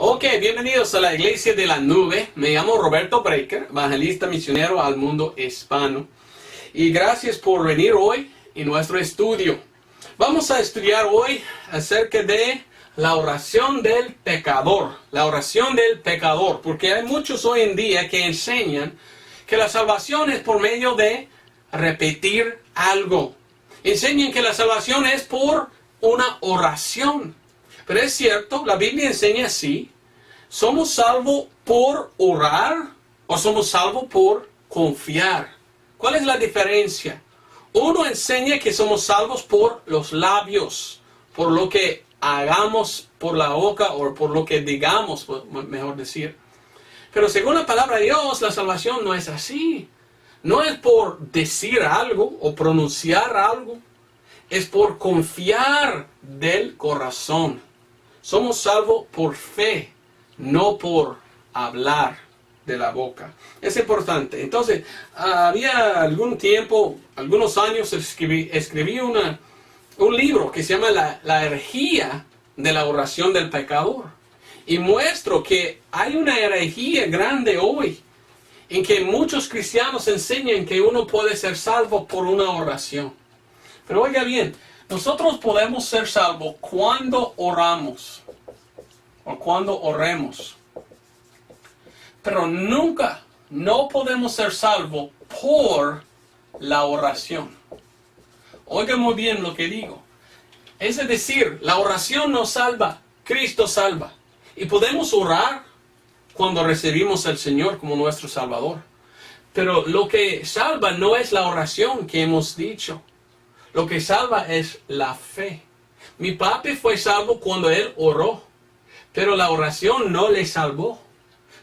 Ok, bienvenidos a la Iglesia de la Nube. Me llamo Roberto Breaker, evangelista misionero al mundo hispano. Y gracias por venir hoy en nuestro estudio. Vamos a estudiar hoy acerca de la oración del pecador. La oración del pecador, porque hay muchos hoy en día que enseñan que la salvación es por medio de repetir algo. Enseñan que la salvación es por una oración. Pero es cierto, la Biblia enseña así. ¿Somos salvos por orar o somos salvos por confiar? ¿Cuál es la diferencia? Uno enseña que somos salvos por los labios, por lo que hagamos por la boca o por lo que digamos, mejor decir. Pero según la palabra de Dios, la salvación no es así. No es por decir algo o pronunciar algo. Es por confiar del corazón. Somos salvos por fe, no por hablar de la boca. Es importante. Entonces, había algún tiempo, algunos años, escribí un libro que se llama La herejía de la oración del pecador. Y muestro que hay una herejía grande hoy, en que muchos cristianos enseñan que uno puede ser salvo por una oración. Pero oiga bien, nosotros podemos ser salvos cuando oramos o cuando oremos. Pero nunca, no podemos ser salvos por la oración. Oiga muy bien lo que digo. Es decir, la oración nos salva, Cristo salva. Y podemos orar cuando recibimos al Señor como nuestro Salvador. Pero lo que salva no es la oración que hemos dicho. Lo que salva es la fe. Mi papi fue salvo cuando él oró, pero la oración no le salvó.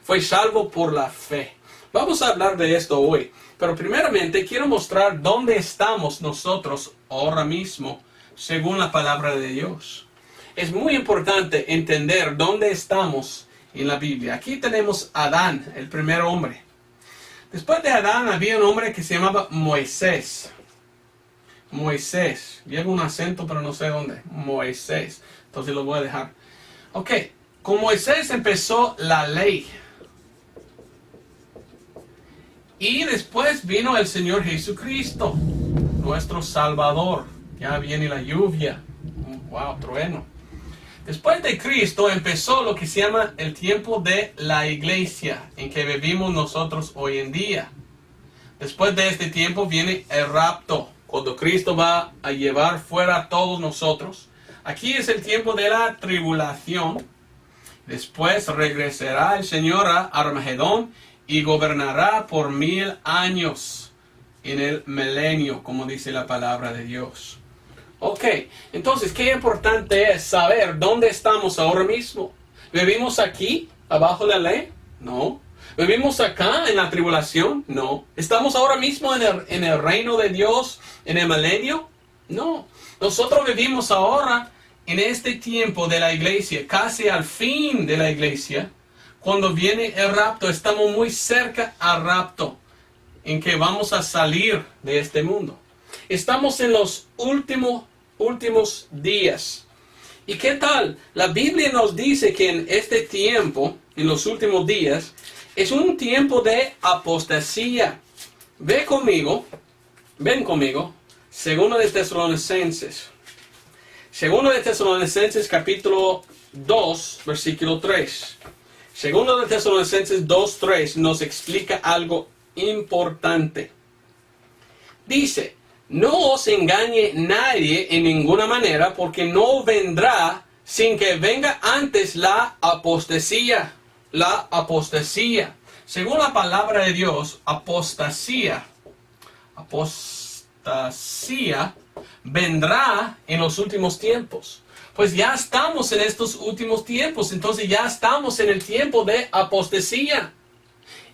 Fue salvo por la fe. Vamos a hablar de esto hoy, pero primeramente quiero mostrar dónde estamos nosotros ahora mismo, según la palabra de Dios. Es muy importante entender dónde estamos en la Biblia. Aquí tenemos a Adán, el primer hombre. Después de Adán había un hombre que se llamaba Moisés. Moisés. Lleva un acento, pero no sé dónde. Moisés. Entonces lo voy a dejar. Ok. Con Moisés empezó la ley. Y después vino el Señor Jesucristo, nuestro Salvador. Ya viene la lluvia. Wow, trueno. Después de Cristo empezó lo que se llama el tiempo de la iglesia, en que vivimos nosotros hoy en día. Después de este tiempo viene el rapto, cuando Cristo va a llevar fuera a todos nosotros. Aquí es el tiempo de la tribulación. Después regresará el Señor a Armagedón y gobernará por 1000 años en el milenio, como dice la palabra de Dios. Ok, entonces, qué importante es saber dónde estamos ahora mismo. ¿Vivimos aquí, abajo de la ley? No. ¿Vivimos acá en la tribulación? No. ¿Estamos ahora mismo en el reino de Dios, en el milenio? No. Nosotros vivimos ahora en este tiempo de la iglesia, casi al fin de la iglesia. Cuando viene el rapto, estamos muy cerca al rapto, en que vamos a salir de este mundo. Estamos en los últimos días. ¿Y qué tal? La Biblia nos dice que en este tiempo, en los últimos días, es un tiempo de apostasía. Ven conmigo, Segundo de Tesalonicenses. Segundo de Tesalonicenses capítulo 2, versículo 3. Segundo de Tesalonicenses 2:3 nos explica algo importante. Dice: no os engañe nadie en ninguna manera, porque no vendrá sin que venga antes la apostasía. La apostasía. Según la palabra de Dios, apostasía vendrá en los últimos tiempos. Pues ya estamos en estos últimos tiempos, entonces ya estamos en el tiempo de apostasía.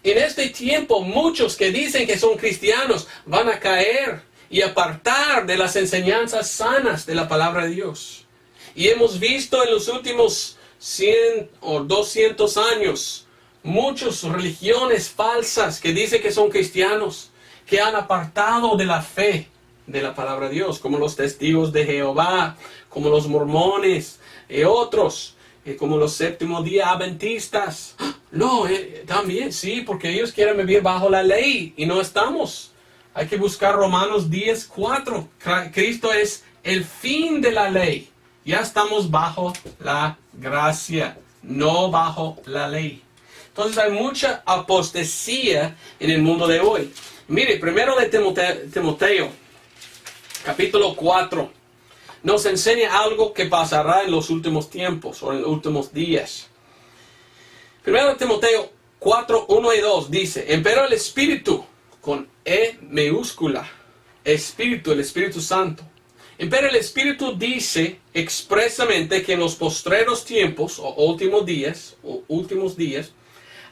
En este tiempo, muchos que dicen que son cristianos van a caer y apartar de las enseñanzas sanas de la palabra de Dios. Y hemos visto en los últimos 100 o 200 años muchas religiones falsas que dicen que son cristianos, que han apartado de la fe de la palabra de Dios, como los testigos de Jehová, como los mormones y otros. como los séptimo día adventistas. No, también sí, porque ellos quieren vivir bajo la ley y no estamos. Hay que buscar Romanos 10:4. Cristo es el fin de la ley. Ya estamos bajo la gracia, no bajo la ley. Entonces hay mucha apostasía en el mundo de hoy. Mire, primero de Timoteo, capítulo 4, nos enseña algo que pasará en los últimos tiempos o en los últimos días. Primero de Timoteo 4, 1 y 2 dice, empero el Espíritu, con E mayúscula, Espíritu, el Espíritu Santo. Pero el Espíritu dice expresamente que en los postreros tiempos o últimos días,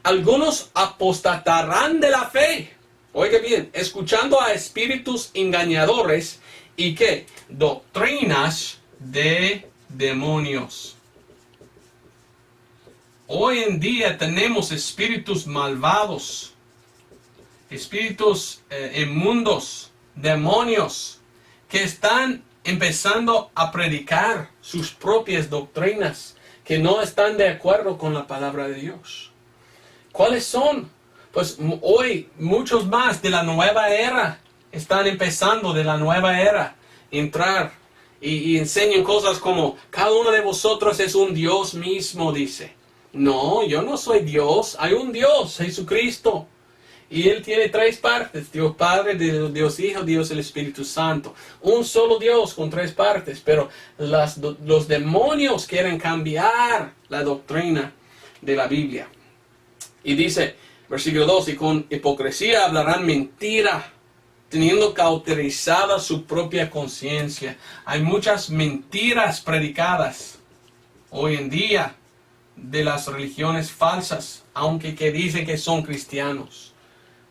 algunos apostatarán de la fe. Oiga bien, escuchando a espíritus engañadores y ¿qué? Doctrinas de demonios. Hoy en día tenemos espíritus malvados, espíritus inmundos, demonios, que están empezando a predicar sus propias doctrinas que no están de acuerdo con la palabra de Dios. ¿Cuáles son? Pues hoy muchos más de la nueva era están empezando de la nueva era entrar y enseñan cosas como cada uno de vosotros es un Dios mismo, dice. No, yo no soy Dios, hay un Dios, Jesucristo. Y Él tiene tres partes, Dios Padre, Dios Hijo, Dios el Espíritu Santo. Un solo Dios con tres partes, pero los demonios quieren cambiar la doctrina de la Biblia. Y dice, versículo 2, y con hipocresía hablarán mentira, teniendo cauterizada su propia conciencia. Hay muchas mentiras predicadas hoy en día de las religiones falsas, aunque que dicen que son cristianos.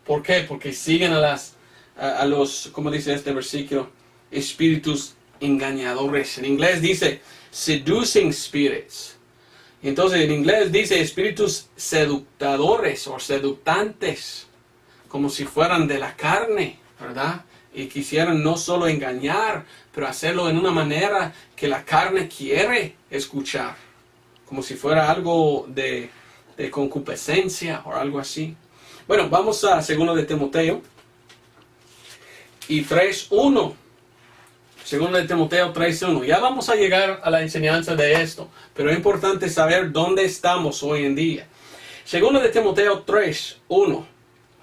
¿Por qué? Porque siguen a los, como dice este versículo, espíritus engañadores. En inglés dice seducing spirits. Entonces en inglés dice espíritus seductadores o seductantes, como si fueran de la carne, ¿verdad? Y quisieran no solo engañar, pero hacerlo en una manera que la carne quiere escuchar, como si fuera algo de concupiscencia o algo así. Bueno, vamos a 2 de Timoteo y 3:1. 2 de Timoteo 3:1. Ya vamos a llegar a la enseñanza de esto, pero es importante saber dónde estamos hoy en día. 2 de Timoteo 3:1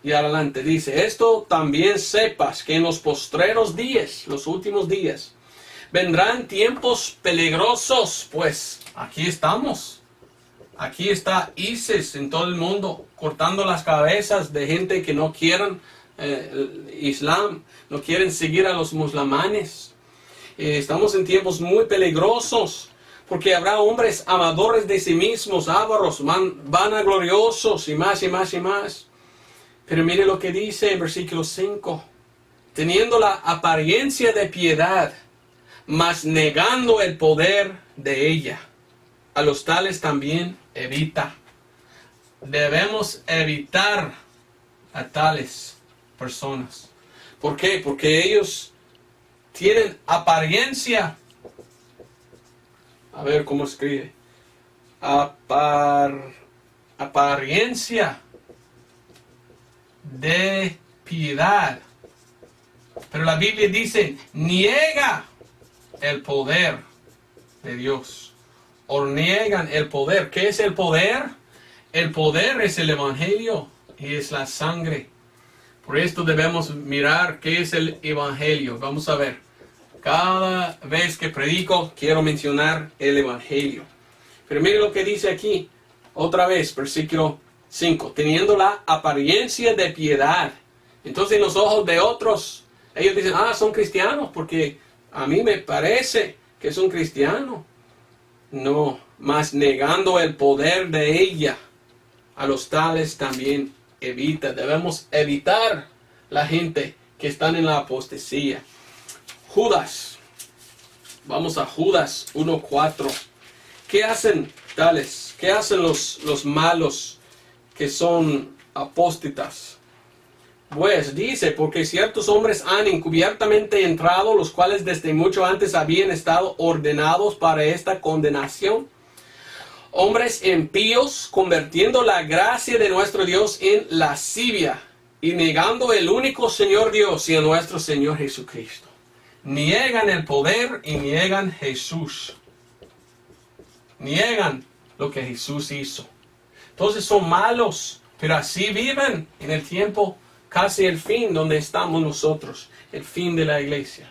y adelante dice, esto también sepas que en los postreros días, los últimos días, vendrán tiempos peligrosos, pues aquí estamos. Aquí está ISIS en todo el mundo, cortando las cabezas de gente que no quieren el Islam, no quieren seguir a los musulmanes. Estamos en tiempos muy peligrosos, porque habrá hombres amadores de sí mismos, ávaros, vanagloriosos y más y más y más. Pero mire lo que dice en versículo 5, teniendo la apariencia de piedad, mas negando el poder de ella. A los tales también evita. Debemos evitar a tales personas. ¿Por qué? Porque ellos tienen apariencia. A ver cómo escribe. Apariencia de piedad. Pero la Biblia dice, niega el poder de Dios. O niegan el poder. ¿Qué es el poder? El poder es el Evangelio y es la sangre. Por esto debemos mirar qué es el Evangelio. Vamos a ver. Cada vez que predico quiero mencionar el Evangelio. Pero mire lo que dice aquí. Otra vez, versículo 5. Teniendo la apariencia de piedad. Entonces en los ojos de otros, ellos dicen, son cristianos porque a mí me parece que son cristianos. No, mas negando el poder de ella, a los tales también evita. Debemos evitar la gente que están en la apostasía. Judas. Vamos a Judas 1:4. ¿Qué hacen tales? ¿Qué hacen los malos que son apóstatas? Pues dice, porque ciertos hombres han encubiertamente entrado, los cuales desde mucho antes habían estado ordenados para esta condenación, Hombres impíos convirtiendo la gracia de nuestro Dios en lascivia y negando el único Señor Dios y a nuestro Señor Jesucristo. Niegan el poder y niegan Jesús. Niegan lo que Jesús hizo. Entonces son malos, pero así viven en el tiempo casi el fin donde estamos nosotros, el fin de la iglesia.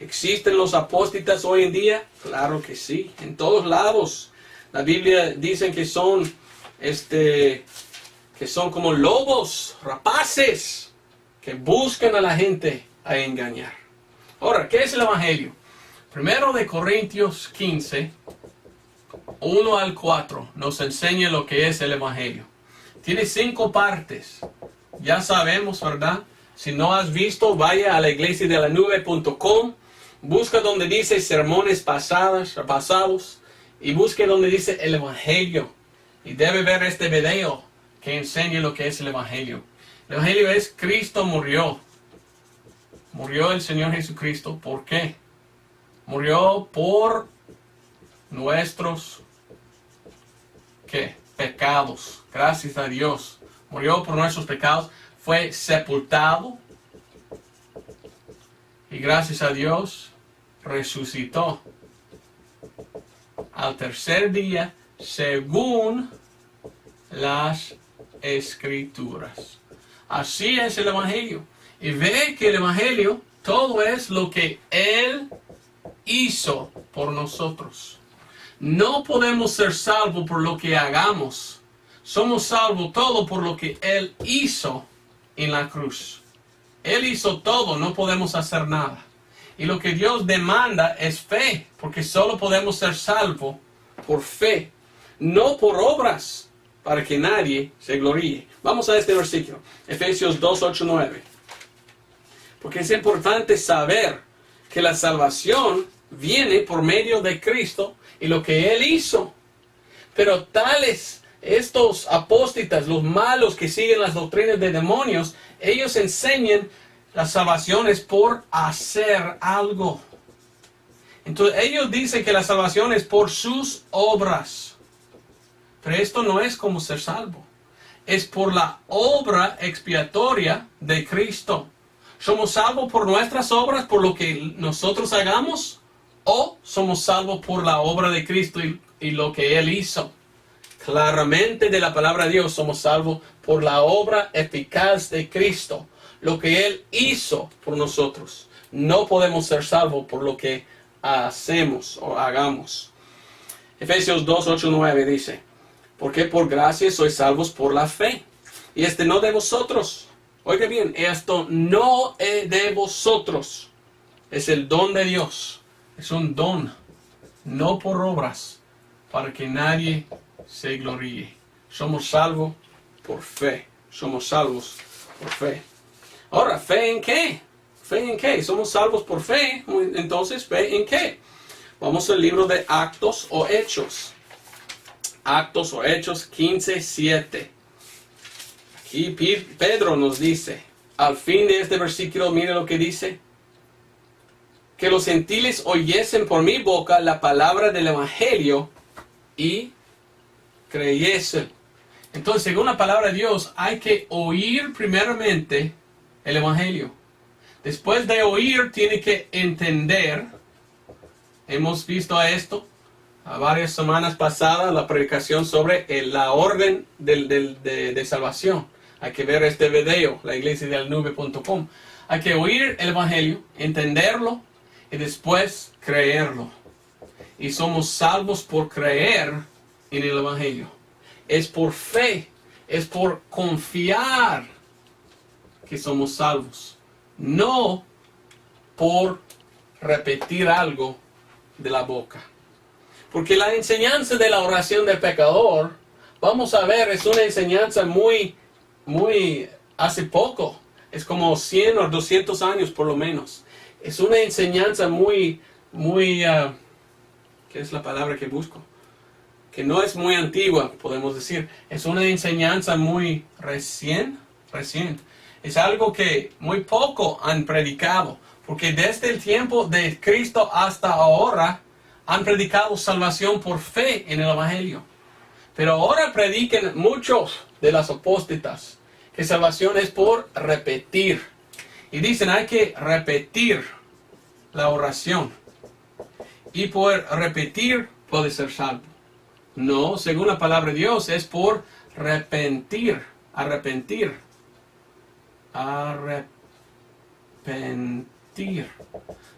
¿Existen los apóstatas hoy en día? Claro que sí, en todos lados. La Biblia dice que son como lobos, rapaces, que buscan a la gente a engañar. Ahora, ¿qué es el Evangelio? Primero de Corintios 15, 1 al 4, nos enseña lo que es el Evangelio. Tiene 5 partes. Ya sabemos, ¿verdad? Si no has visto, vaya a la iglesiadelanube.com, busca donde dice sermones pasados y busque donde dice el Evangelio. Y debe ver este video que enseña lo que es el Evangelio. El Evangelio es Cristo murió. Murió el Señor Jesucristo. ¿Por qué? Murió por nuestros pecados. Gracias a Dios. Murió por nuestros pecados. Fue sepultado. Y gracias a Dios resucitó al tercer día según las Escrituras. Así es el Evangelio. Y ve que el Evangelio todo es lo que Él hizo por nosotros. No podemos ser salvos por lo que hagamos. Somos salvos todo por lo que Él hizo en la cruz. Él hizo todo, no podemos hacer nada. Y lo que Dios demanda es fe, porque solo podemos ser salvos por fe, no por obras, para que nadie se gloríe. Vamos a este versículo, Efesios 2, 8, 9. Porque es importante saber que la salvación viene por medio de Cristo y lo que Él hizo. Pero estos apóstatas, los malos que siguen las doctrinas de demonios, ellos enseñan la salvación es por hacer algo. Entonces ellos dicen que la salvación es por sus obras. Pero esto no es como ser salvo. Es por la obra expiatoria de Cristo. ¿Somos salvos por nuestras obras, por lo que nosotros hagamos? ¿O somos salvos por la obra de Cristo y lo que Él hizo? Claramente de la palabra de Dios somos salvos por la obra eficaz de Cristo. Lo que Él hizo por nosotros. No podemos ser salvos por lo que hacemos o hagamos. Efesios 2, 8, 9 dice: porque por gracia sois salvos por la fe. Y no de vosotros. Oiga bien, esto no es de vosotros. Es el don de Dios. Es un don. No por obras. Para que nadie se gloríe. Somos salvos por fe. Somos salvos por fe. Ahora, ¿fe en qué? ¿Fe en qué? Somos salvos por fe. Entonces, ¿fe en qué? Vamos al libro de Actos o Hechos. Actos o Hechos 15, 7. Aquí Pedro nos dice, al fin de este versículo, mire lo que dice. Que los gentiles oyesen por mi boca la palabra del Evangelio y creyesen. Entonces, según la palabra de Dios, hay que oír primeramente el Evangelio. Después de oír, tiene que entender. Hemos visto esto a varias semanas pasadas, la predicación sobre la orden de salvación. Hay que ver este video, la iglesiadelanube.com. Hay que oír el Evangelio, entenderlo y después creerlo. Y somos salvos por creer en el Evangelio. Es por fe, es por confiar que somos salvos. No por repetir algo de la boca. Porque la enseñanza de la oración del pecador, vamos a ver, es una enseñanza muy hace poco. Es como 100 o 200 años por lo menos. Es una enseñanza muy, ¿qué es la palabra que busco? Que no es muy antigua, podemos decir. Es una enseñanza muy reciente. Es algo que muy poco han predicado. Porque desde el tiempo de Cristo hasta ahora han predicado salvación por fe en el Evangelio. Pero ahora predican muchos de las apóstatas que salvación es por repetir. Y dicen hay que repetir la oración. Y por repetir puede ser salvo. No, según la palabra de Dios, es por arrepentir. Arrepentir.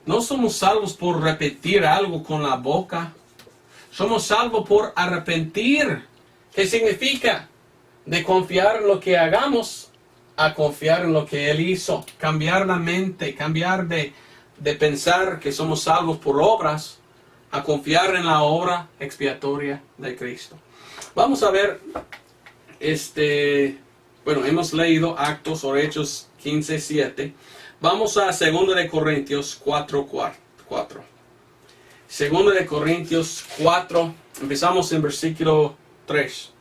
No somos salvos por repetir algo con la boca. Somos salvos por arrepentir. ¿Qué significa? De confiar en lo que hagamos a confiar en lo que Él hizo. Cambiar la mente, cambiar de pensar que somos salvos por obras a confiar en la obra expiatoria de Cristo. Vamos a ver, hemos leído Actos o Hechos 15:7. Vamos a 2 de Corintios 4:4. 2 de Corintios 4, empezamos en versículo 3.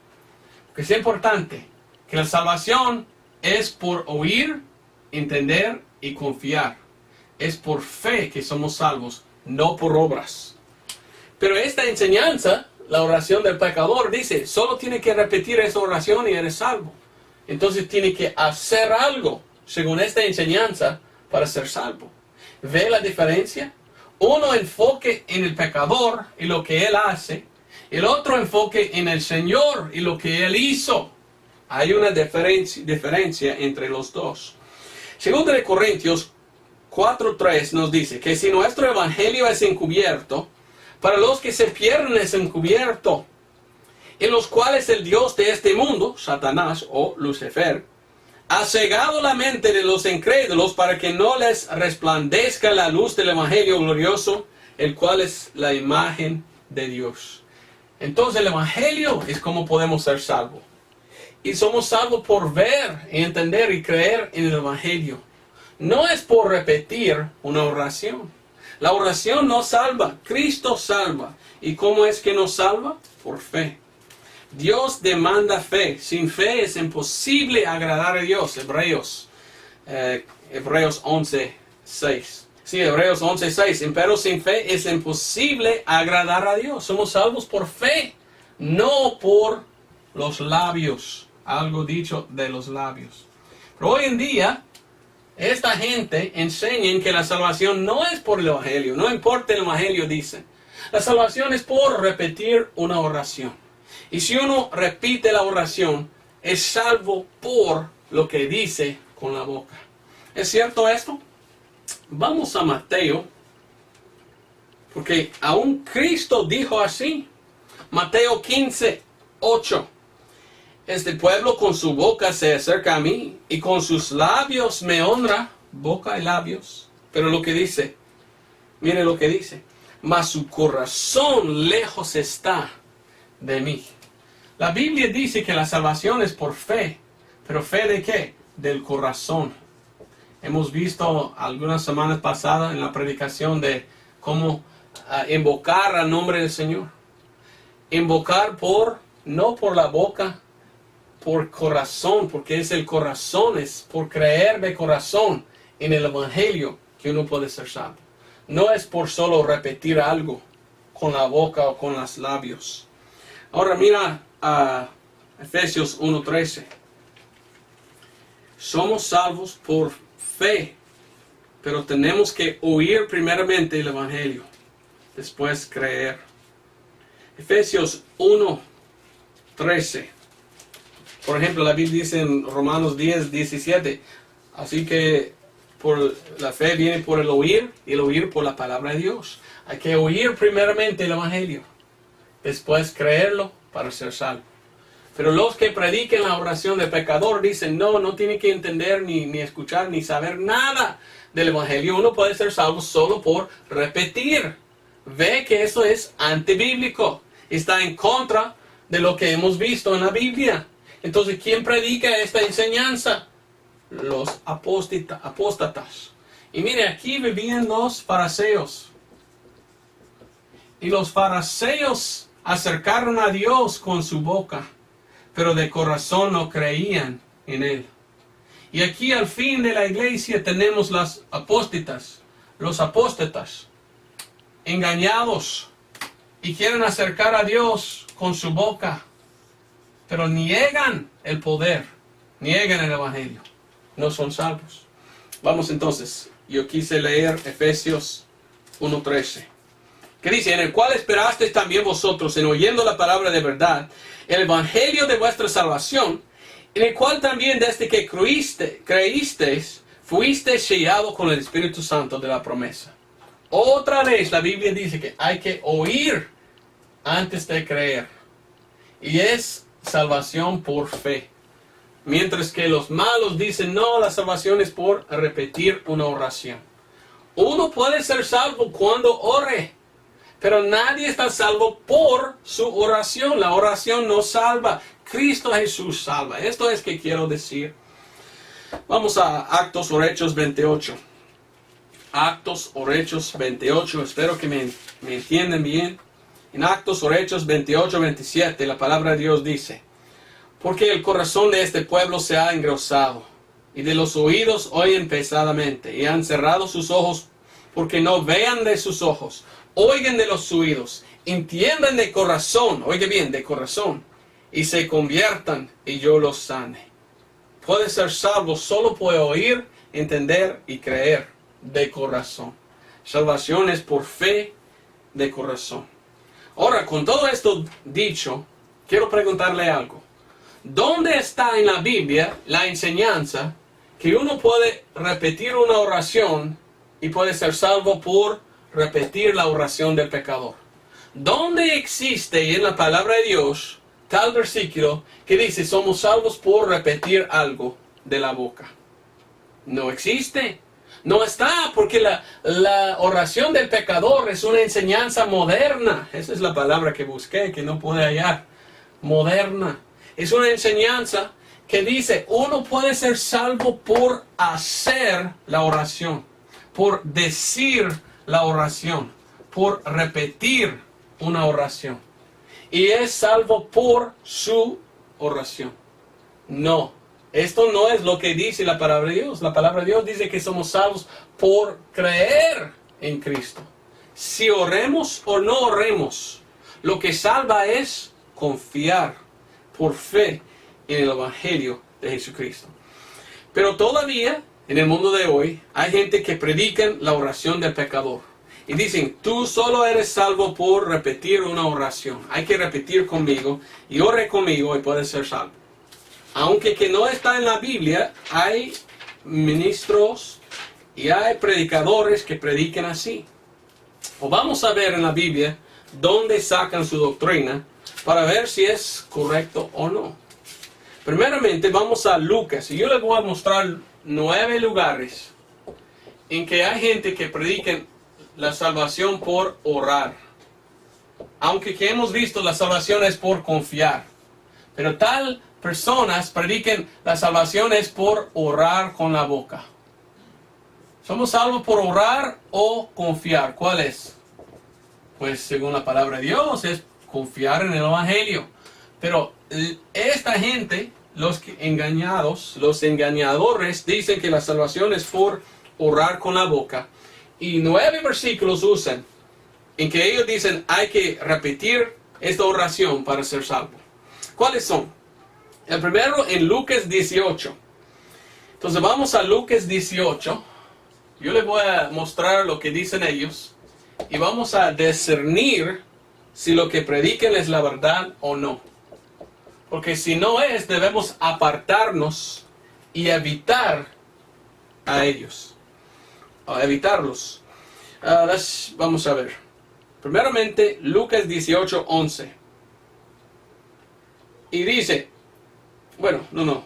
Que es importante que la salvación es por oír, entender y confiar. Es por fe que somos salvos, no por obras. Pero esta enseñanza, la oración del pecador, dice, solo tiene que repetir esa oración y eres salvo. Entonces tiene que hacer algo, según esta enseñanza, para ser salvo. ¿Ve la diferencia? Uno enfoque en el pecador y lo que él hace. El otro enfoque en el Señor y lo que Él hizo. Hay una diferencia entre los dos. 2 de Corintios 4:3 nos dice que si nuestro evangelio es encubierto, para los que se pierden es encubierto, en los cuales el Dios de este mundo, Satanás o Lucifer, ha cegado la mente de los incrédulos para que no les resplandezca la luz del evangelio glorioso, el cual es la imagen de Dios. Entonces el evangelio es como podemos ser salvos. Y somos salvos por ver, entender y creer en el evangelio. No es por repetir una oración. La oración no salva, Cristo salva. ¿Y cómo es que nos salva? Por fe. Dios demanda fe. Sin fe es imposible agradar a Dios. Hebreos 11:6. Sí, Hebreos 11:6. Pero sin fe es imposible agradar a Dios. Somos salvos por fe, no por los labios. Algo dicho de los labios. Pero hoy en día, esta gente enseña que la salvación no es por el evangelio. No importa el evangelio, dicen. La salvación es por repetir una oración. Y si uno repite la oración, es salvo por lo que dice con la boca. ¿Es cierto esto? Vamos a Mateo, porque aún Cristo dijo así. Mateo 15:8. Este pueblo con su boca se acerca a mí y con sus labios me honra, boca y labios. Pero lo que dice, mire lo que dice, mas su corazón lejos está de mí. La Biblia dice que la salvación es por fe, pero ¿fe de qué? Del corazón. Hemos visto algunas semanas pasadas en la predicación de cómo invocar al nombre del Señor. Invocar no por la boca, por corazón, porque es el corazón, es por creer de corazón en el evangelio que uno puede ser salvo. No es por solo repetir algo con la boca o con los labios. Ahora mira a Efesios 1:13. Somos salvos por fe, pero tenemos que oír primeramente el evangelio, después creer. Efesios 1:13. Por ejemplo, la Biblia dice en Romanos 10:17, así que por la fe viene por el oír y el oír por la palabra de Dios. Hay que oír primeramente el evangelio, después creerlo para ser salvo. Pero los que predican la oración del pecador dicen, no tiene que entender, ni escuchar, ni saber nada del evangelio. Uno puede ser salvo solo por repetir. Ve que eso es antibíblico. Está en contra de lo que hemos visto en la Biblia. Entonces, ¿quién predica esta enseñanza? Los apóstatas. Y mire, aquí vivían los fariseos. Y los fariseos acercaron a Dios con su boca, pero de corazón no creían en Él. Y aquí al fin de la iglesia tenemos los apóstatas, engañados, y quieren acercar a Dios con su boca, pero niegan el poder, niegan el Evangelio. No son salvos. Vamos entonces, yo quise leer Efesios 1:13. Que dice, en el cual esperasteis también vosotros, en oyendo la palabra de verdad, el Evangelio de vuestra salvación, en el cual también desde que creísteis, fuisteis sellados con el Espíritu Santo de la promesa. Otra vez la Biblia dice que hay que oír antes de creer. Y es salvación por fe. Mientras que los malos dicen, no, la salvación es por repetir una oración. Uno puede ser salvo cuando ore, pero nadie está salvo por su oración. La oración no salva. Cristo Jesús salva. Esto es que quiero decir. Vamos a Actos o Hechos 28. Actos o Hechos 28. Espero que me entiendan bien. En Actos o Hechos 28, 27, la palabra de Dios dice, porque el corazón de este pueblo se ha engrosado, y de los oídos oyen pesadamente, y han cerrado sus ojos, porque no vean de sus ojos, oigan de los oídos, entiendan de corazón, oiga bien, de corazón, y se conviertan, y yo los sane. Puede ser salvo solo por oír, entender y creer de corazón. Salvación es por fe de corazón. Ahora, con todo esto dicho, quiero preguntarle algo. ¿Dónde está en la Biblia la enseñanza que uno puede repetir una oración y puede ser salvo por repetir la oración del pecador? ¿Dónde existe en la palabra de Dios tal versículo que dice somos salvos por repetir algo de la boca? No existe. No está, porque la oración del pecador es una enseñanza moderna. Esa es la palabra que busqué, que no pude hallar. Moderna. Es una enseñanza que dice, uno puede ser salvo por hacer la oración, por decir la oración, por repetir una oración. Y es salvo por su oración. No. Esto no es lo que dice la palabra de Dios. La palabra de Dios dice que somos salvos por creer en Cristo. Si oremos o no oremos, lo que salva es confiar por fe en el Evangelio de Jesucristo. Pero todavía, en el mundo de hoy, hay gente que predican la oración del pecador. Y dicen, tú solo eres salvo por repetir una oración. Hay que repetir conmigo y ore conmigo y puedes ser salvo. Aunque que no está en la Biblia, hay ministros y hay predicadores que predican así. O vamos a ver en la Biblia dónde sacan su doctrina para ver si es correcto o no. Primeramente vamos a Lucas y yo les voy a mostrar 9 lugares en que hay gente que predica la salvación por orar. Aunque que hemos visto la salvación es por confiar. Pero tal personas prediquen la salvación es por orar con la boca. ¿Somos salvos por orar o confiar? ¿Cuál es? Pues según la palabra de Dios es confiar en el Evangelio. Pero esta gente, los engañadores, dicen que la salvación es por orar con la boca. Y 9 versículos usan en que ellos dicen hay que repetir esta oración para ser salvo. ¿Cuáles son? El primero en Lucas 18. Entonces vamos a Lucas 18. Yo les voy a mostrar lo que dicen ellos. Y vamos a discernir si lo que predican es la verdad o no. Porque si no es, debemos apartarnos y evitar a ellos. Evitarlos. Vamos a ver. Primeramente, Lucas 18, 11. Y dice...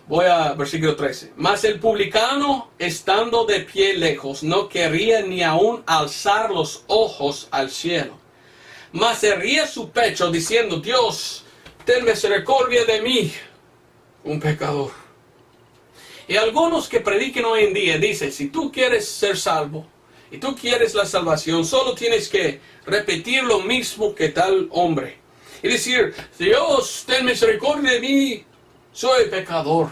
voy a versículo 13. Mas el publicano, estando de pie lejos, no quería ni aún alzar los ojos al cielo. Mas herría su pecho, diciendo, Dios, ten misericordia de mí, un pecador. Y algunos que prediquen hoy en día dicen, si tú quieres ser salvo, y tú quieres la salvación, solo tienes que repetir lo mismo que tal hombre. Y decir, Dios, ten misericordia de mí, soy pecador.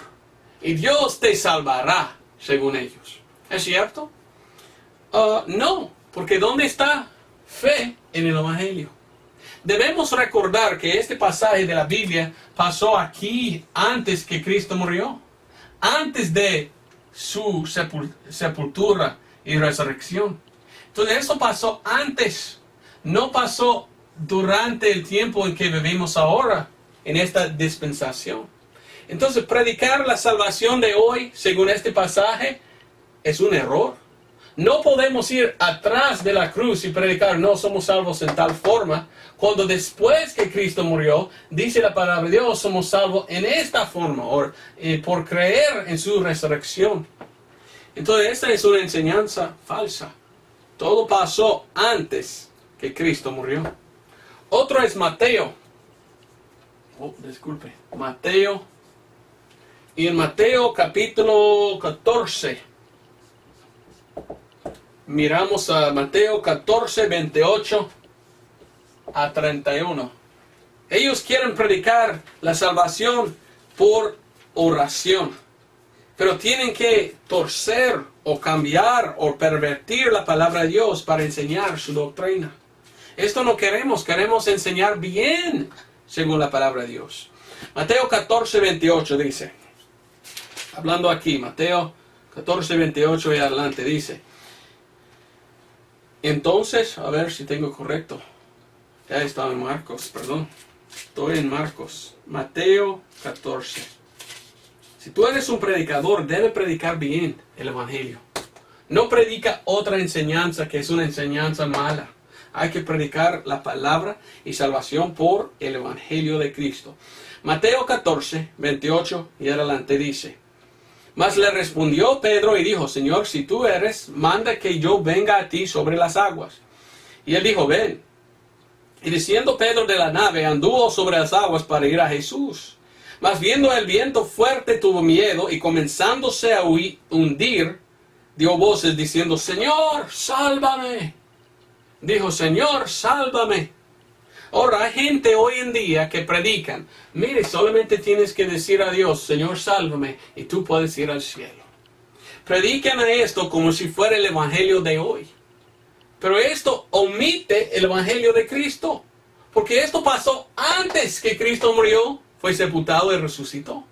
Y Dios te salvará, según ellos. ¿Es cierto? No, porque ¿dónde está fe en el Evangelio? debemos recordar que este pasaje de la Biblia pasó aquí antes que Cristo murió, antes de su sepultura y resurrección. Entonces eso pasó antes, no pasó durante el tiempo en que vivimos ahora, en esta dispensación. Entonces predicar la salvación de hoy, según este pasaje, es un error. No podemos ir atrás de la cruz y predicar, no somos salvos en tal forma, cuando después que Cristo murió, dice la palabra de Dios, somos salvos en esta forma, por creer en su resurrección. Entonces esta es una enseñanza falsa. Todo pasó antes que Cristo murió. Otro es Mateo. Mateo. Y en Mateo capítulo 14. Miramos a Mateo 14, 28 a 31. Ellos quieren predicar la salvación por oración, pero tienen que torcer o cambiar o pervertir la palabra de Dios para enseñar su doctrina. Esto no queremos, queremos enseñar bien según la palabra de Dios. Mateo 14, 28 dice, hablando aquí, Mateo 14, 28 y adelante dice, entonces, a ver si tengo correcto, ya estaba en Marcos, perdón, estoy en Marcos, Mateo 14. Si tú eres un predicador, debe predicar bien el Evangelio. No predica otra enseñanza que es una enseñanza mala. Hay que predicar la palabra y salvación por el Evangelio de Cristo. Mateo 14, 28 y adelante dice, mas le respondió Pedro y dijo, Señor, si tú eres, manda que yo venga a ti sobre las aguas. Y él dijo, ven. Y diciendo Pedro de la nave, anduvo sobre las aguas para ir a Jesús. Mas viendo el viento fuerte tuvo miedo y comenzándose a hundir, dio voces diciendo, Señor, sálvame. Dijo, Señor, sálvame. Ahora hay gente hoy en día que predican, mire, solamente tienes que decir a Dios, Señor, sálvame, y tú puedes ir al cielo. Predican a esto como si fuera el Evangelio de hoy. Pero esto omite el Evangelio de Cristo, porque esto pasó antes que Cristo murió, fue sepultado y resucitó.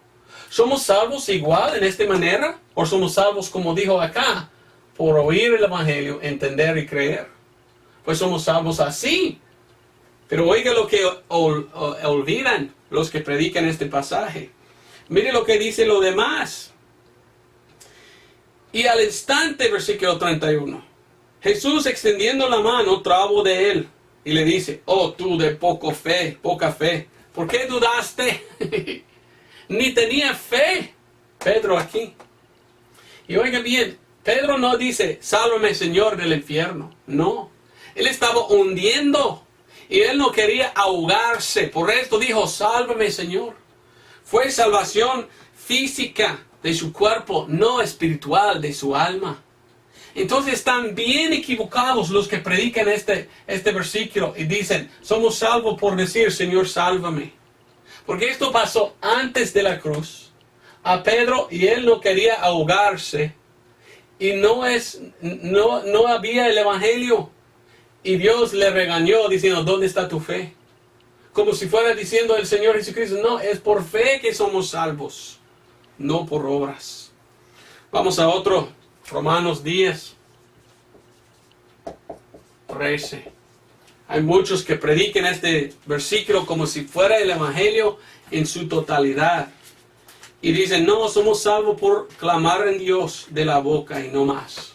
¿Somos salvos igual en esta manera? ¿O somos salvos, como dijo acá, por oír el Evangelio, entender y creer? Pues somos salvos así. Pero oiga lo que olvidan los que predican este pasaje. Mire lo que dice lo demás. Y al instante, versículo 31, Jesús extendiendo la mano, trabó de él y le dice, oh tú de poca fe, ¿por qué dudaste? Ni tenía fe Pedro aquí. Y oiga bien, Pedro no dice, sálvame Señor del infierno. No, él estaba hundiendo. Y él no quería ahogarse. Por esto dijo, sálvame Señor. Fue salvación física de su cuerpo, no espiritual de su alma. Entonces están bien equivocados los que predican este versículo y dicen, somos salvos por decir, Señor, sálvame. Porque esto pasó antes de la cruz. A Pedro, y él no quería ahogarse. Y no había el Evangelio. Y Dios le regañó diciendo, ¿dónde está tu fe? Como si fuera diciendo el Señor Jesucristo, no, es por fe que somos salvos, no por obras. Vamos a otro, Romanos 10, 13. Hay muchos que predican este versículo como si fuera el Evangelio en su totalidad. Y dicen, no, somos salvos por clamar en Dios de la boca y no más.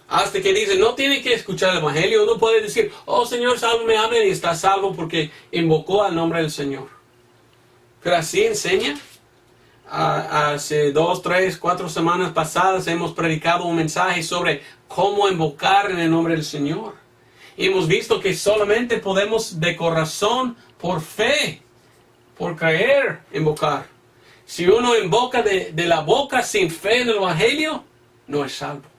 Hasta que dicen, no tiene que escuchar el Evangelio. Uno puede decir, oh Señor, sálvame, amén, y está salvo porque invocó al nombre del Señor. Pero así enseña. Hace 2, 3, 4 semanas pasadas hemos predicado un mensaje sobre cómo invocar en el nombre del Señor. Y hemos visto que solamente podemos de corazón, por fe, por creer, invocar. Si uno invoca de la boca sin fe en el Evangelio, no es salvo.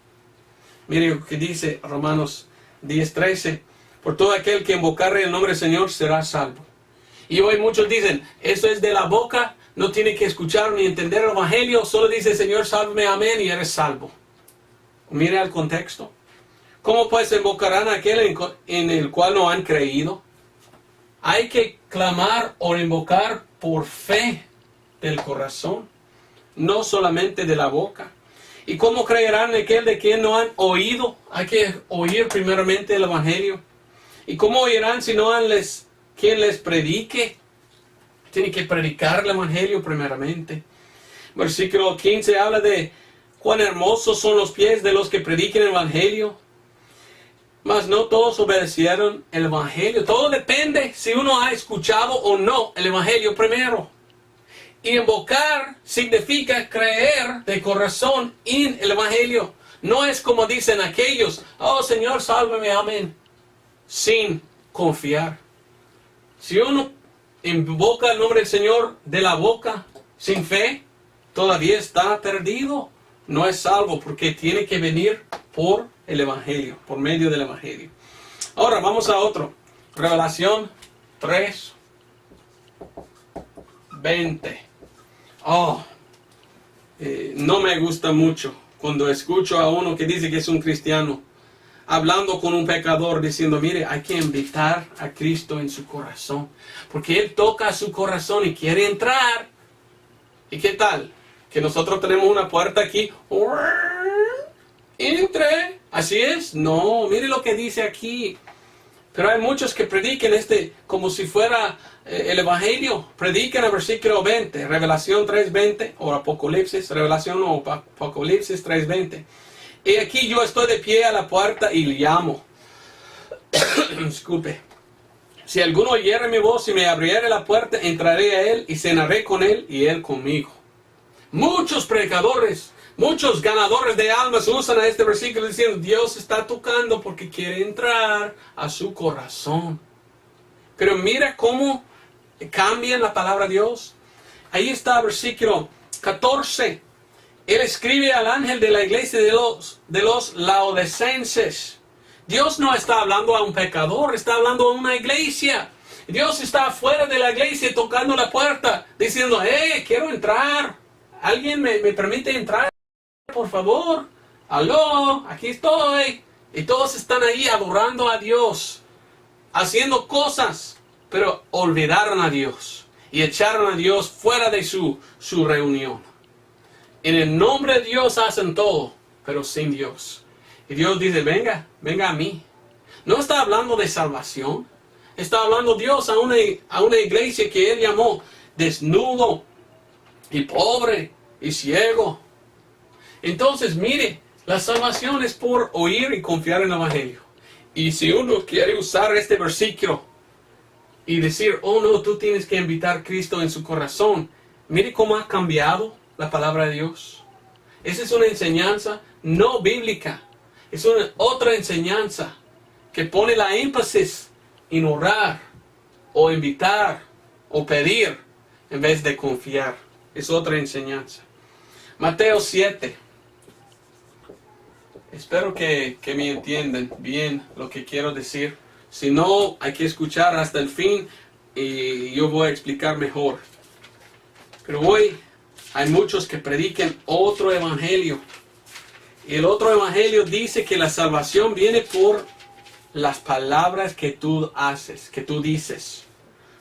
Mire lo que dice Romanos 10:13. Por todo aquel que invocare el nombre del Señor será salvo. Y hoy muchos dicen, eso es de la boca, no tiene que escuchar ni entender el Evangelio, solo dice Señor, sálvame, amén, y eres salvo. Mire el contexto. ¿Cómo pues invocarán a aquel en el cual no han creído? hay que clamar o invocar por fe del corazón, no solamente de la boca. ¿Y cómo creerán aquel de quien no han oído? Hay que oír primeramente el Evangelio. ¿Y cómo oirán si no han quien les predique? Tiene que predicar el Evangelio primeramente. Versículo 15 habla de cuán hermosos son los pies de los que predican el Evangelio. Mas no todos obedecieron el Evangelio. Todo depende si uno ha escuchado o no el Evangelio primero. Y invocar significa creer de corazón en el Evangelio. No es como dicen aquellos, oh Señor, sálvame, amén, sin confiar. Si uno invoca el nombre del Señor de la boca sin fe, todavía está perdido. No es salvo porque tiene que venir por el Evangelio, por medio del Evangelio. Ahora vamos a otro. Revelación 3:20. No me gusta mucho cuando escucho a uno que dice que es un cristiano hablando con un pecador diciendo, mire, hay que invitar a Cristo en su corazón, porque Él toca su corazón y quiere entrar. ¿Y qué tal? Que nosotros tenemos una puerta aquí. Entre. Así es. No, mire lo que dice aquí. Pero hay muchos que predican como si fuera el Evangelio. Predican el versículo 20, Revelación 3:20, o Apocalipsis, Revelación o Apocalipsis 3:20. Y aquí yo estoy de pie a la puerta y le llamo. Disculpe. Si alguno oyere mi voz y me abriere la puerta, entraré a él y cenaré con él y él conmigo. Muchos predicadores, muchos ganadores de almas usan a este versículo diciendo, Dios está tocando porque quiere entrar a su corazón. Pero mira cómo cambia la palabra de Dios. Ahí está el versículo 14. Él escribe al ángel de la iglesia de los laodicenses. Dios no está hablando a un pecador, está hablando a una iglesia. Dios está afuera de la iglesia tocando la puerta, diciendo, quiero entrar. ¿Alguien me permite entrar? Por favor. Aló, aquí estoy. Y todos están ahí adorando a Dios, haciendo cosas, pero olvidaron a Dios y echaron a Dios fuera de su reunión. En el nombre de Dios hacen todo, pero sin Dios. Y Dios dice, venga a mí. No está hablando de salvación. Está hablando Dios a una iglesia que Él llamó desnudo y pobre y ciego. Entonces, mire, la salvación es por oír y confiar en el Evangelio. Y si uno quiere usar este versículo y decir, oh no, tú tienes que invitar a Cristo en su corazón, mire cómo ha cambiado la palabra de Dios. Esa es una enseñanza no bíblica. Es otra enseñanza que pone la énfasis en orar o invitar o pedir en vez de confiar. Es otra enseñanza. Mateo 7. Espero que me entiendan bien lo que quiero decir. Si no, hay que escuchar hasta el fin y yo voy a explicar mejor. Pero hoy hay muchos que predican otro evangelio. Y el otro evangelio dice que la salvación viene por las palabras que tú haces, que tú dices,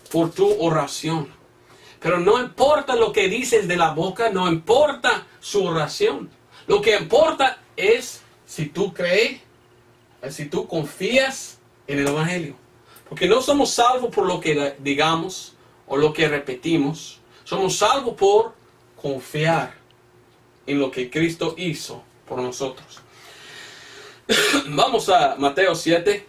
por tu oración. Pero no importa lo que dices de la boca, no importa su oración. Lo que importa es si tú crees, si tú confías en el evangelio. Porque no somos salvos por lo que digamos o lo que repetimos. Somos salvos por confiar en lo que Cristo hizo por nosotros. Vamos a Mateo 7.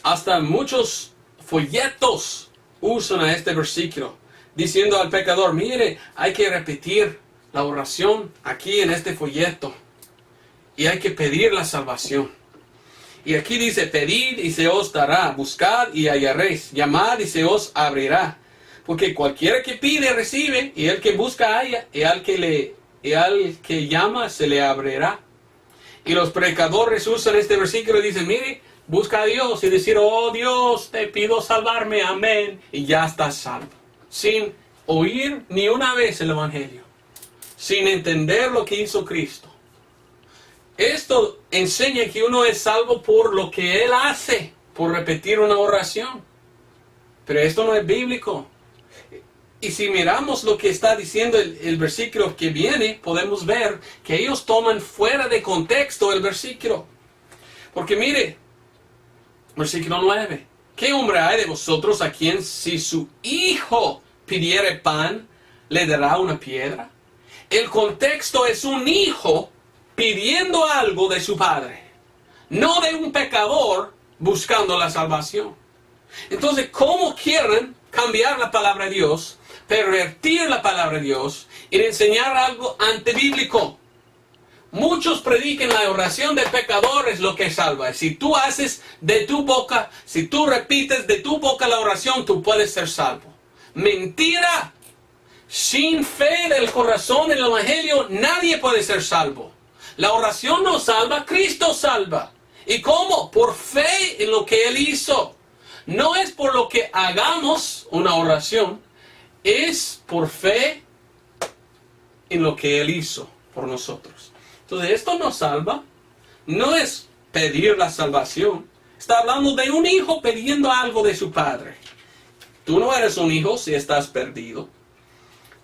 Hasta muchos folletos usan a este versículo, diciendo al pecador, mire, hay que repetir la oración aquí en este folleto. Y hay que pedir la salvación. Y aquí dice, pedid y se os dará, buscad y hallaréis, llamad y se os abrirá. Porque cualquiera que pide recibe, y el que busca halla, y al que llama se le abrirá. Y los predicadores usan este versículo y dicen, mire, busca a Dios y decir, oh Dios, te pido salvarme, amén. Y ya estás salvo. Sin oír ni una vez el evangelio. Sin entender lo que hizo Cristo. Esto enseña que uno es salvo por lo que Él hace, por repetir una oración. Pero esto no es bíblico. Y si miramos lo que está diciendo el versículo que viene, podemos ver que ellos toman fuera de contexto el versículo. Porque mire, versículo 9. ¿Qué hombre hay de vosotros a quien si su hijo pidiere pan, le dará una piedra? El contexto es un hijo pidiendo algo de su padre, no de un pecador buscando la salvación. Entonces, ¿cómo quieren cambiar la palabra de Dios, pervertir la palabra de Dios y enseñar algo antibíblico? Muchos predican la oración del pecador es lo que salva. Si tú haces de tu boca, si tú repites de tu boca la oración, tú puedes ser salvo. Mentira. Sin fe del corazón en el Evangelio, nadie puede ser salvo. La oración no salva, Cristo salva. ¿Y cómo? Por fe en lo que Él hizo. No es por lo que hagamos una oración, es por fe en lo que Él hizo por nosotros. Entonces, esto nos salva. No es pedir la salvación. Está hablando de un hijo pidiendo algo de su padre. Tú no eres un hijo si estás perdido.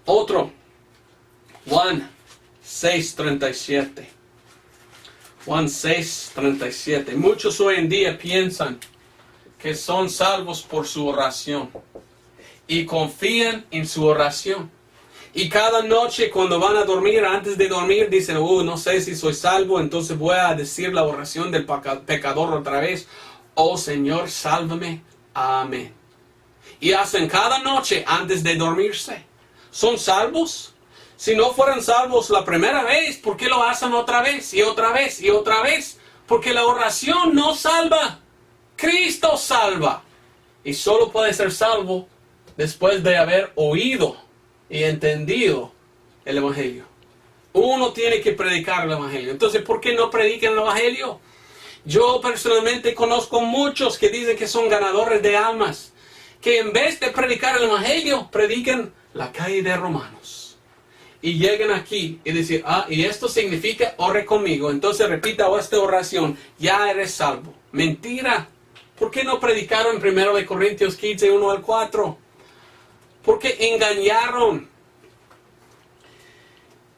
Otro, Juan 6:37. Juan 6:37. Muchos hoy en día piensan que son salvos por su oración y confían en su oración. Y cada noche cuando van a dormir, antes de dormir, dicen, no sé si soy salvo, entonces voy a decir la oración del pecador otra vez. Oh Señor, sálvame. Amén. Y hacen cada noche antes de dormirse. ¿Son salvos? Si no fueran salvos la primera vez, ¿por qué lo hacen otra vez y otra vez y otra vez? Porque la oración no salva. Cristo salva. Y solo puede ser salvo después de haber oído y entendido el Evangelio. Uno tiene que predicar el Evangelio. Entonces, ¿por qué no predican el Evangelio? Yo personalmente conozco muchos que dicen que son ganadores de almas, que en vez de predicar el Evangelio, predican la calle de Romanos. Y llegan aquí y dicen, y esto significa, ore conmigo. Entonces repita esta oración, ya eres salvo. Mentira. ¿Por qué no predicaron 1 Corintios 15, 1 al 4? Porque engañaron.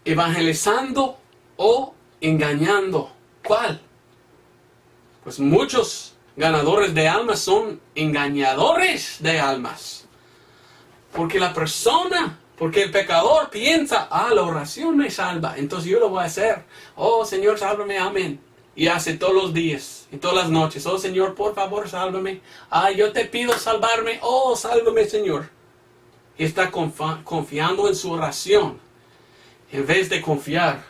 Evangelizando o engañando. ¿Cuál? Pues muchos ganadores de almas son engañadores de almas. Porque porque el pecador piensa, la oración me salva, entonces yo lo voy a hacer. Oh Señor, sálvame, amén. Y hace todos los días y todas las noches. Oh Señor, por favor, sálvame. Yo te pido salvarme. Oh, sálvame, Señor. Y está confiando en su oración en vez de confiar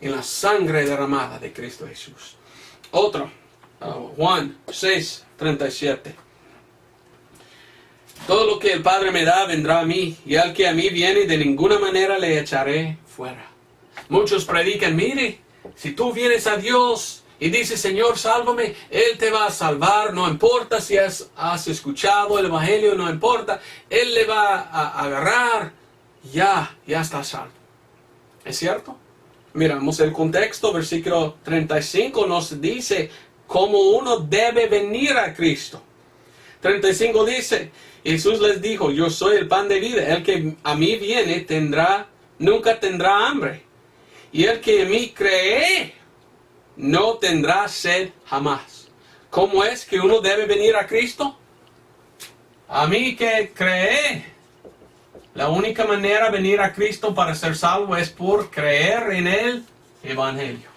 en la sangre derramada de Cristo Jesús. Otro, Juan 6:37. Todo lo que el Padre me da vendrá a mí, y al que a mí viene de ninguna manera le echaré fuera. Muchos predican, mire, si tú vienes a Dios y dices, Señor, sálvame, Él te va a salvar, no importa si has escuchado el Evangelio, no importa, Él le va a agarrar, ya está salvo. ¿Es cierto? Miramos el contexto, versículo 35 nos dice cómo uno debe venir a Cristo. 35 dice, Jesús les dijo, yo soy el pan de vida, el que a mí viene nunca tendrá hambre. Y el que en mí cree, no tendrá sed jamás. ¿Cómo es que uno debe venir a Cristo? A mí que cree. La única manera de venir a Cristo para ser salvo es por creer en el Evangelio.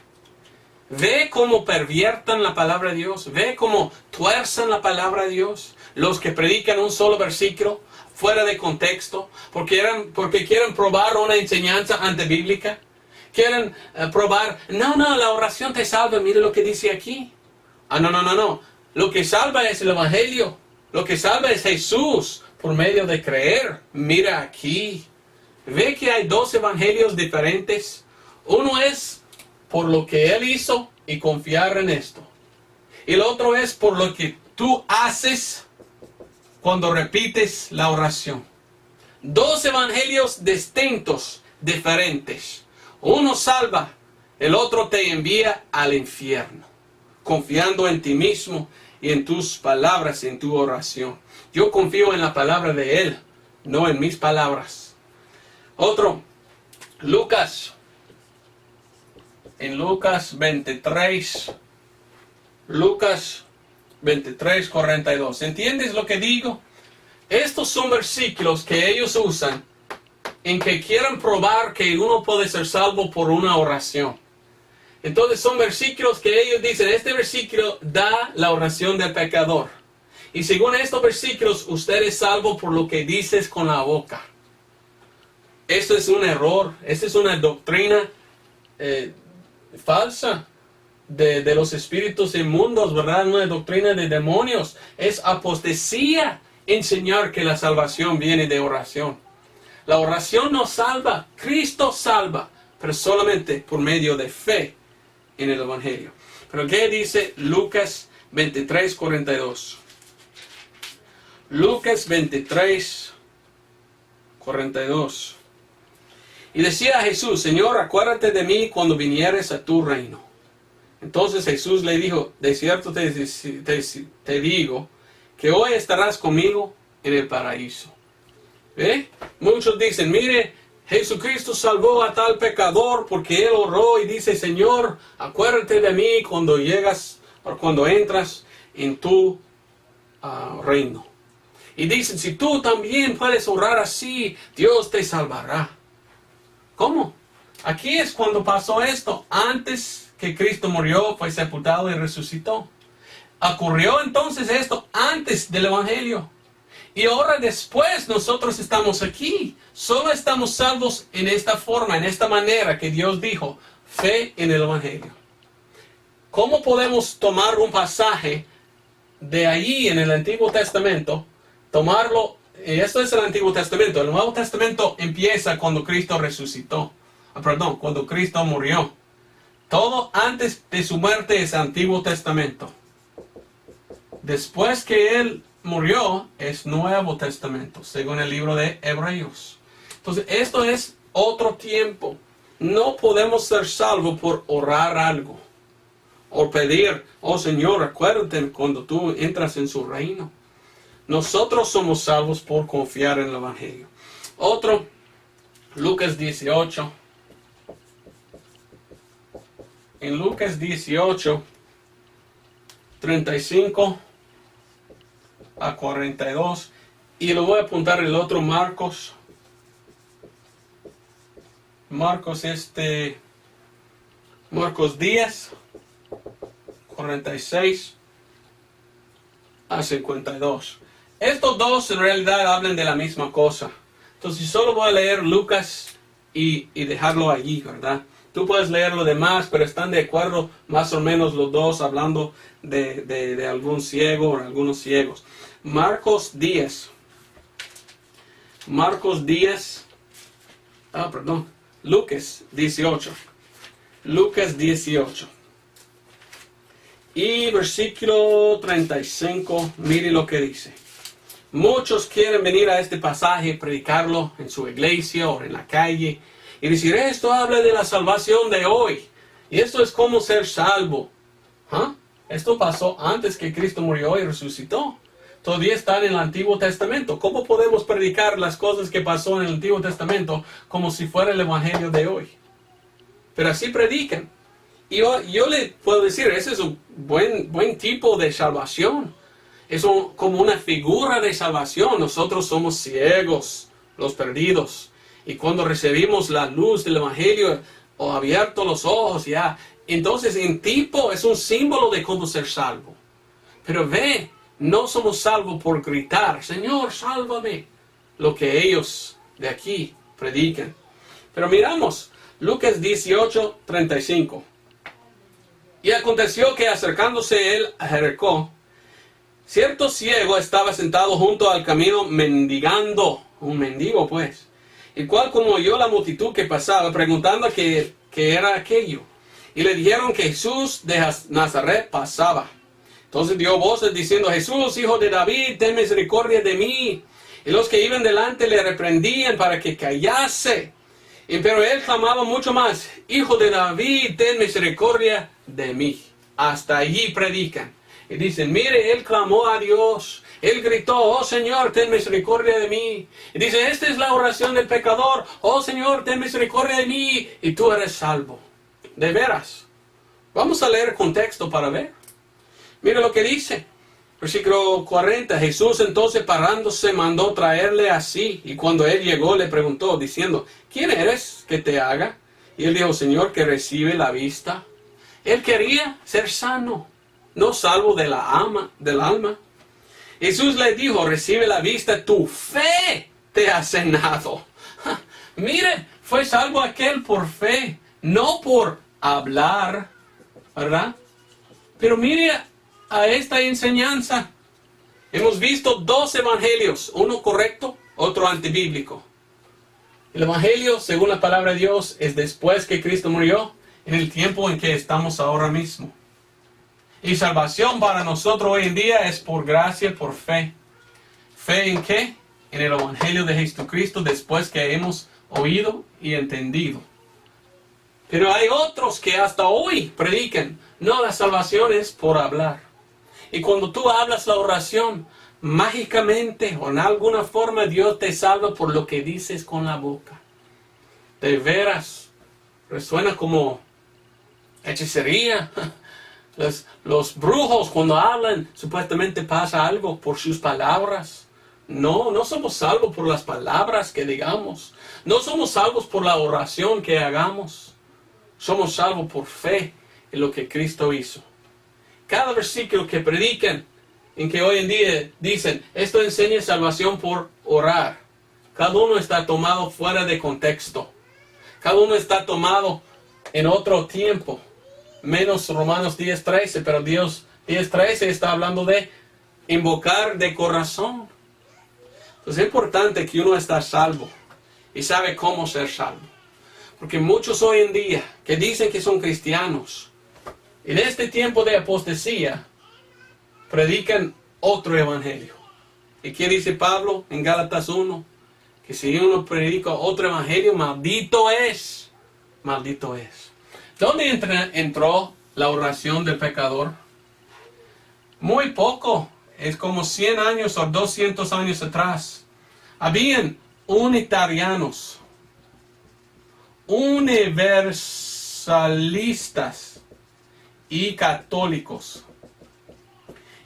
Ve cómo perviertan la palabra de Dios. Ve cómo tuerzan la palabra de Dios. Los que predican un solo versículo fuera de contexto. Porque quieren probar una enseñanza antibíblica. Quieren probar, no, la oración te salva, mire lo que dice aquí. No. Lo que salva es el Evangelio. Lo que salva es Jesús por medio de creer. Mira aquí. Ve que hay dos evangelios diferentes. Uno es por lo que Él hizo y confiar en esto. Y el otro es por lo que tú haces cuando repites la oración. Dos evangelios distintos, diferentes. Uno salva, el otro te envía al infierno, confiando en ti mismo y en tus palabras, en tu oración. Yo confío en la palabra de Él, no en mis palabras. Otro, Lucas. En Lucas 23. Lucas 23, 42. ¿Entiendes lo que digo? Estos son versículos que ellos usan en que quieren probar que uno puede ser salvo por una oración. Entonces son versículos que ellos dicen, este versículo da la oración del pecador. Y según estos versículos, usted es salvo por lo que dices con la boca. Esto es un error, esta es una doctrina falsa de los espíritus inmundos, ¿verdad? Una doctrina de demonios. Es apostasía enseñar que la salvación viene de oración. La oración no salva, Cristo salva, pero solamente por medio de fe en el Evangelio. Pero ¿qué dice Lucas 23, 42? Lucas 23, 42. Y decía a Jesús, Señor, acuérdate de mí cuando vinieres a tu reino. Entonces Jesús le dijo, de cierto te digo, que hoy estarás conmigo en el paraíso. ¿Ve? Muchos dicen, mire, Jesucristo salvó a tal pecador porque él oró y dice, Señor, acuérdate de mí cuando llegas o cuando entras en tu reino. Y dicen, si tú también puedes orar así, Dios te salvará. ¿Cómo? Aquí es cuando pasó esto, antes que Cristo murió, fue sepultado y resucitó. Ocurrió entonces esto antes del Evangelio. Y ahora después nosotros estamos aquí. Solo estamos salvos en esta forma, en esta manera que Dios dijo, fe en el Evangelio. ¿Cómo podemos tomar un pasaje de ahí en el Antiguo Testamento, tomarlo? Esto es el Antiguo Testamento. El Nuevo Testamento empieza cuando Cristo resucitó. Cuando Cristo murió. Todo antes de su muerte es Antiguo Testamento. Después que Él murió, es Nuevo Testamento, según el libro de Hebreos. Entonces, esto es otro tiempo. No podemos ser salvos por orar algo. O pedir, oh Señor, acuérdate cuando tú entras en su reino. Nosotros somos salvos por confiar en el Evangelio. Otro, Lucas 18. En Lucas 18, 35 a 42. Y lo voy a apuntar el otro, Marcos. Marcos 10, 46 a 52. Estos dos en realidad hablan de la misma cosa. Entonces solo voy a leer Lucas y dejarlo allí, ¿verdad? Tú puedes leer lo demás, pero están de acuerdo más o menos los dos hablando de algún ciego o algunos ciegos. Marcos 10. Lucas 18. Lucas 18. Y versículo 35, mire lo que dice. Muchos quieren venir a este pasaje, predicarlo en su iglesia o en la calle y decir, esto habla de la salvación de hoy. Y esto es cómo ser salvo. Esto pasó antes que Cristo murió y resucitó. Todavía están en el Antiguo Testamento. ¿Cómo podemos predicar las cosas que pasó en el Antiguo Testamento como si fuera el Evangelio de hoy? Pero así predican. Y yo le puedo decir, ese es un buen tipo de salvación. Es como una figura de salvación. Nosotros somos ciegos, los perdidos. Y cuando recibimos la luz del Evangelio, o abierto los ojos, ya. Entonces, en tipo, es un símbolo de cómo ser salvo. Pero ve, no somos salvos por gritar, Señor, sálvame. Lo que ellos de aquí predican. Pero miramos, Lucas 18, 35. Y aconteció que acercándose él a Jericó, cierto ciego estaba sentado junto al camino mendigando, un mendigo pues, el cual como oyó la multitud que pasaba, preguntando qué era aquello. Y le dijeron que Jesús de Nazaret pasaba. Entonces dio voces diciendo, Jesús, hijo de David, ten misericordia de mí. Y los que iban delante le reprendían para que callase. Pero él clamaba mucho más, Hijo de David, ten misericordia de mí. Hasta allí predican. y dicen, mire, él clamó a Dios. Él gritó, oh Señor, ten misericordia de mí. Y dice, esta es la oración del pecador. Oh Señor, ten misericordia de mí. Y tú eres salvo. De veras. Vamos a leer el contexto para ver. Mira lo que dice. Versículo 40. Jesús entonces parándose mandó traerle así. Y cuando él llegó le preguntó diciendo, ¿quién eres que te haga? Y él dijo, Señor, que recibe la vista. Él quería ser sano, no salvo del alma. Jesús le dijo, recibe la vista, tu fe te ha sanado. Mire, fue salvo aquel por fe, no por hablar, ¿verdad? Pero mire a esta enseñanza. Hemos visto dos evangelios, uno correcto, otro antibíblico. El evangelio, según la palabra de Dios, es después que Cristo murió, en el tiempo en que estamos ahora mismo. Y salvación para nosotros hoy en día es por gracia, por fe. ¿Fe en qué? En el evangelio de Jesucristo después que hemos oído y entendido. Pero hay otros que hasta hoy predican, no, la salvación es por hablar. Y cuando tú hablas la oración, mágicamente o en alguna forma Dios te salva por lo que dices con la boca. De veras, resuena como hechicería. Los brujos cuando hablan, supuestamente pasa algo por sus palabras. No, no somos salvos por las palabras que digamos. No somos salvos por la oración que hagamos. Somos salvos por fe en lo que Cristo hizo. Cada versículo que predican, en que hoy en día dicen, esto enseña salvación por orar. Cada uno está tomado fuera de contexto. Cada uno está tomado en otro tiempo. Menos Romanos 10:13, pero Dios 10:13 está hablando de invocar de corazón. Entonces es importante que uno está salvo y sabe cómo ser salvo. Porque muchos hoy en día que dicen que son cristianos, en este tiempo de apostasía, predican otro evangelio. ¿Y qué dice Pablo en Gálatas 1? Que si uno predica otro evangelio, maldito es. Maldito es. ¿Dónde entró la oración del pecador? Muy poco. Es como 100 años o 200 años atrás. Habían unitarianos, universalistas y católicos.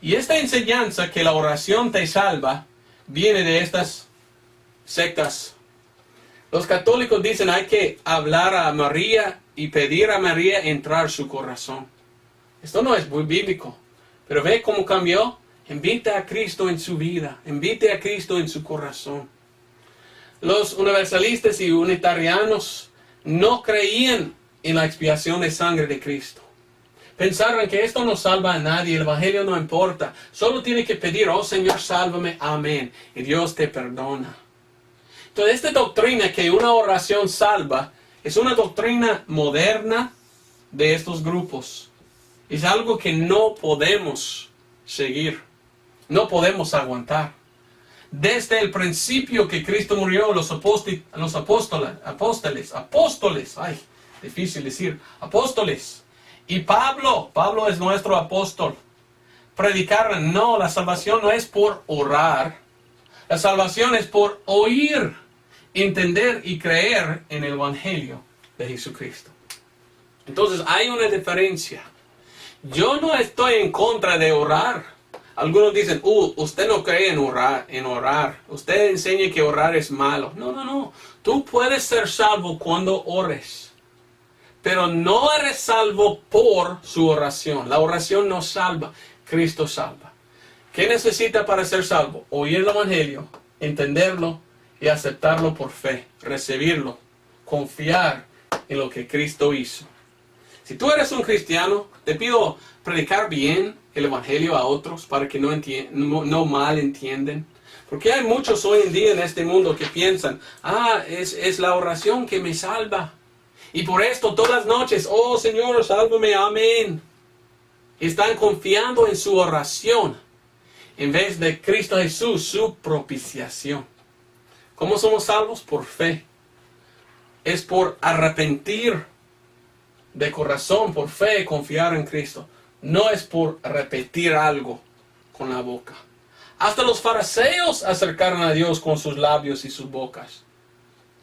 Y esta enseñanza que la oración te salva viene de estas sectas. Los católicos dicen hay que hablar a María y pedir a María entrar en su corazón. Esto no es muy bíblico. Pero ve cómo cambió. Invita a Cristo en su vida. Invite a Cristo en su corazón. Los universalistas y unitarianos no creían en la expiación de sangre de Cristo. Pensaron que esto no salva a nadie, el evangelio no importa. Solo tiene que pedir, oh Señor, sálvame, amén. Y Dios te perdona. Entonces, esta doctrina que una oración salva es una doctrina moderna de estos grupos. Es algo que no podemos seguir. No podemos aguantar. Desde el principio que Cristo murió, los apóstoles, ay, difícil decir, apóstoles. Y Pablo es nuestro apóstol. Predicaron, no, la salvación no es por orar. La salvación es por oír, entender y creer en el evangelio de Jesucristo. Entonces hay una diferencia. Yo no estoy en contra de orar. Algunos dicen, usted no cree en orar. Usted enseña que orar es malo. No. Tú puedes ser salvo cuando ores. Pero no eres salvo por su oración. La oración no salva. Cristo salva. ¿Qué necesita para ser salvo? Oír el evangelio, entenderlo y aceptarlo por fe. Recibirlo. Confiar en lo que Cristo hizo. Si tú eres un cristiano, te pido predicar bien el evangelio a otros para que no mal entienden. Porque hay muchos hoy en día en este mundo que piensan, es la oración que me salva. Y por esto todas las noches, oh Señor, sálvame, amén. Están confiando en su oración en vez de Cristo Jesús, su propiciación. ¿Cómo somos salvos? Por fe. Es por arrepentir de corazón, por fe, confiar en Cristo. no es por repetir algo con la boca. Hasta los fariseos acercaron a Dios con sus labios y sus bocas,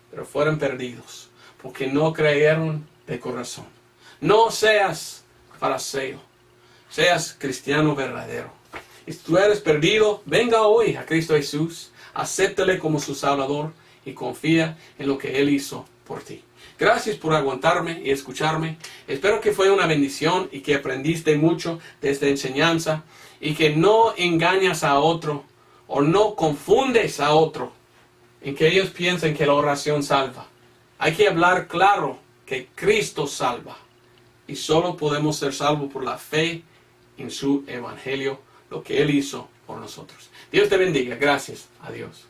pero fueron perdidos porque no creyeron de corazón. No seas fariseo, seas cristiano verdadero. Y si tú eres perdido, venga hoy a Cristo Jesús, acéptale como su Salvador y confía en lo que Él hizo por ti. Gracias por aguantarme y escucharme. Espero que fue una bendición y que aprendiste mucho de esta enseñanza y que no engañas a otro o no confundes a otro en que ellos piensen que la oración salva. Hay que hablar claro que Cristo salva y solo podemos ser salvos por la fe en su evangelio, lo que Él hizo por nosotros. Dios te bendiga. Gracias. Adiós.